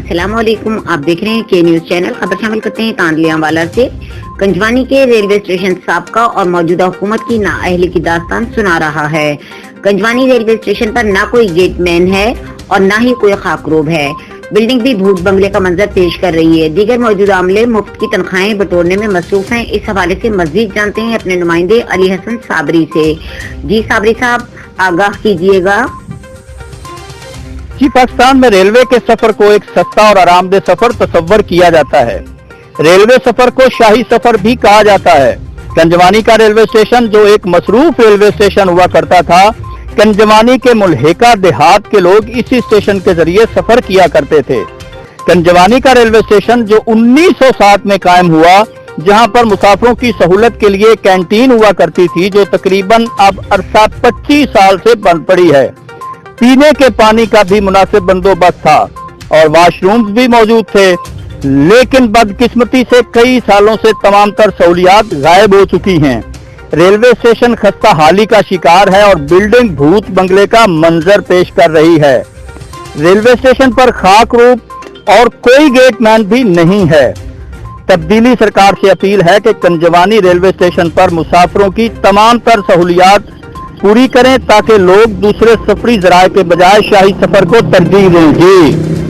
अस्सलाम वालेकुम। आप देख रहे हैं के न्यूज चैनल। खबर शामिल करते हैं कांडलियांवाला से। कंजवानी के रेलवे स्टेशन साबका और मौजूदा हुकूमत की नाअहली की दास्तान सुना रहा है। कंजवानी रेलवे स्टेशन पर ना कोई गेटमैन है और ना ही कोई खाकरोब है। बिल्डिंग भी भूत बंगले का मंजर पेश कर रही है। दीगर मौजूदा अमले मुफ्त की तनख्वाहें बटोरने में मसरूफ हैं। इस हवाले से मजीद जानते हैं अपने नुमाइंदे अली हसन साबरी से। जी साबरी साहब, आगाह कीजिएगा। जी, पाकिस्तान में रेलवे के सफर को एक सस्ता और आरामदेह सफर तस्वर किया जाता है। रेलवे सफर को शाही सफर भी कहा जाता है। कंजवानी का रेलवे स्टेशन जो एक मसरूफ रेलवे स्टेशन हुआ करता था, कंजवानी के मुल्हिका देहात के लोग इसी स्टेशन के जरिए सफर किया करते थे। कंजवानी का रेलवे स्टेशन जो 1960 में कायम हुआ, जहां पर मुसाफिरों की सहूलत के लिए कैंटीन हुआ करती थी, जो तकरीबन अब अरसा 25 साल से बंद पड़ी है। पीने के पानी का भी मुनासिब बंदोबस्त था और वाशरूम्स भी मौजूद थे, लेकिन बदकिस्मती से कई सालों से तमाम तर सहूलियात गायब हो चुकी हैं। रेलवे स्टेशन खस्ता हाली का शिकार है और बिल्डिंग भूत बंगले का मंजर पेश कर रही है। रेलवे स्टेशन पर खाक रूप और कोई गेटमैन भी नहीं है। तब्दीली सरकार से अपील है कि कंजवानी रेलवे स्टेशन पर मुसाफिरों की तमाम तर सहूलियात पूरी करें ताकि लोग दूसरे सफरी जराए के बजाय शाही सफर को तरजीह दें। जी।